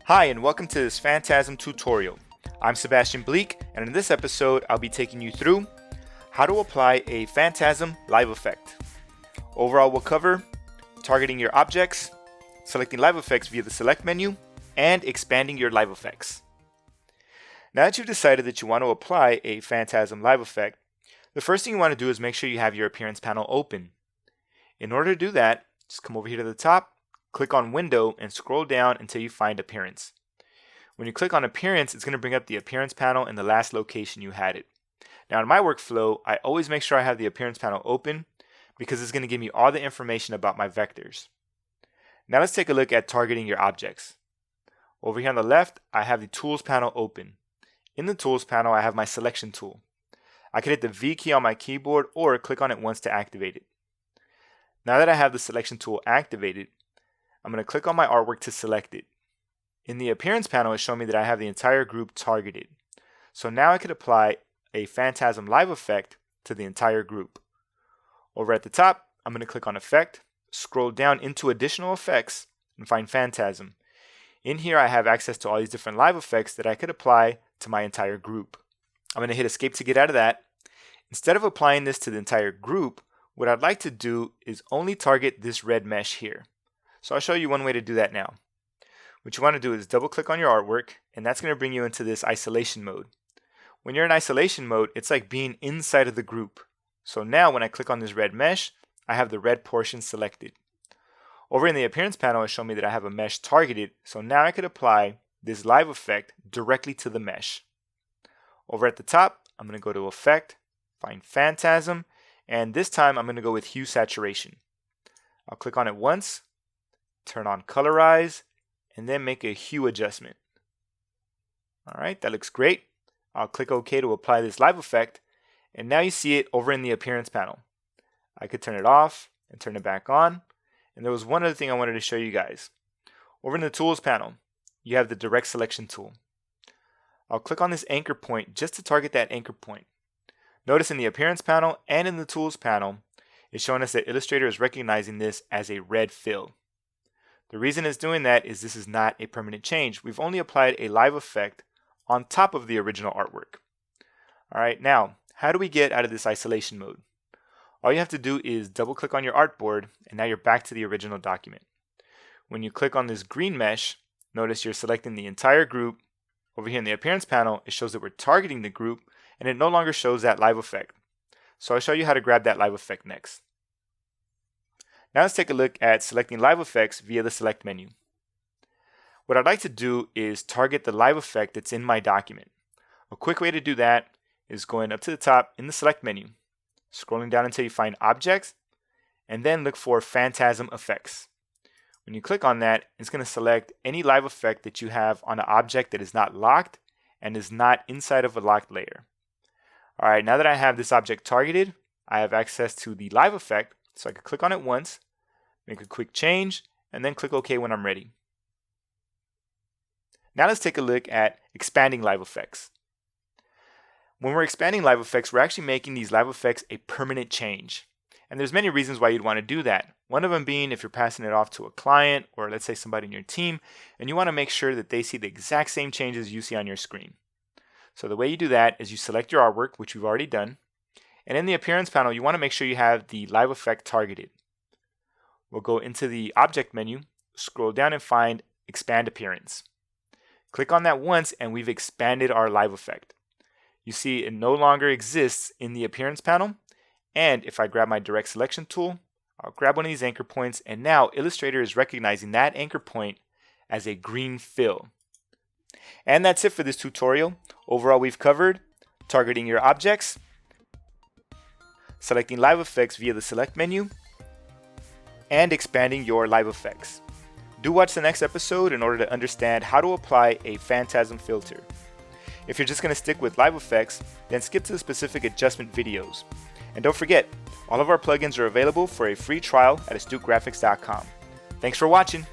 Hi and welcome to this Phantasm tutorial. I'm Sebastian Bleek, and in this episode I'll be taking you through how to apply a Phantasm live effect. Overall we'll cover targeting your objects, selecting live effects via the select menu, and expanding your live effects. Now that you've decided that you want to apply a Phantasm live effect, the first thing you want to do is make sure you have your appearance panel open. In order to do that, just come over here to the top, click on Window, and scroll down until you find Appearance. When you click on Appearance, it's going to bring up the Appearance panel in the last location you had it. Now in my workflow, I always make sure I have the Appearance panel open because it's going to give me all the information about my vectors. Now let's take a look at targeting your objects. Over here on the left, I have the Tools panel open. In the Tools panel, I have my Selection tool. I can hit the V key on my keyboard or click on it once to activate it. Now that I have the Selection tool activated, I'm going to click on my artwork to select it. In the Appearance panel, it's showing me that I have the entire group targeted. So now I could apply a Phantasm live effect to the entire group. Over at the top, I'm going to click on Effect, scroll down into Additional Effects, and find Phantasm. In here, I have access to all these different live effects that I could apply to my entire group. I'm going to hit Escape to get out of that. Instead of applying this to the entire group, what I'd like to do is only target this red mesh here. So I'll show you one way to do that now. What you want to do is double click on your artwork, and that's going to bring you into this isolation mode. When you're in isolation mode, it's like being inside of the group. So now when I click on this red mesh, I have the red portion selected. Over in the Appearance panel, it's showing me that I have a mesh targeted, so now I could apply this live effect directly to the mesh. Over at the top, I'm going to go to Effect, find Phantasm, and this time I'm going to go with Hue Saturation. I'll click on it once, turn on Colorize, and then make a hue adjustment. Alright, that looks great. I'll click OK to apply this live effect, and now you see it over in the Appearance panel. I could turn it off and turn it back on, and there was one other thing I wanted to show you guys. Over in the Tools panel, you have the Direct Selection tool. I'll click on this anchor point just to target that anchor point. Notice in the Appearance panel and in the Tools panel, it's showing us that Illustrator is recognizing this as a red fill. The reason it's doing that is this is not a permanent change. We've only applied a live effect on top of the original artwork. Alright, now, how do we get out of this isolation mode? All you have to do is double click on your artboard, and now you're back to the original document. When you click on this green mesh, notice you're selecting the entire group. Over here in the Appearance panel, it shows that we're targeting the group, and it no longer shows that live effect. So I'll show you how to grab that live effect next. Now let's take a look at selecting live effects via the select menu. What I'd like to do is target the live effect that's in my document. A quick way to do that is going up to the top in the select menu, scrolling down until you find Objects, and then look for Phantasm Effects. When you click on that, it's going to select any live effect that you have on an object that is not locked and is not inside of a locked layer. Alright, now that I have this object targeted, I have access to the live effect, so I can click on it once, make a quick change, and then click OK when I'm ready. Now let's take a look at expanding live effects. When we're expanding live effects, we're actually making these live effects a permanent change. And there's many reasons why you'd want to do that. One of them being if you're passing it off to a client or let's say somebody in your team, and you want to make sure that they see the exact same changes you see on your screen. So the way you do that is you select your artwork, which we've already done, and in the Appearance panel, you want to make sure you have the live effect targeted. We'll go into the Object menu, scroll down and find Expand Appearance. Click on that once and we've expanded our live effect. You see it no longer exists in the Appearance panel, and if I grab my Direct Selection tool, I'll grab one of these anchor points, and now Illustrator is recognizing that anchor point as a green fill. And that's it for this tutorial. Overall, we've covered targeting your objects, selecting live effects via the select menu, and expanding your live effects. Do watch the next episode in order to understand how to apply a Phantasm filter. If you're just going to stick with live effects, then skip to the specific adjustment videos. And don't forget, all of our plugins are available for a free trial at AstuteGraphics.com. Thanks for watching.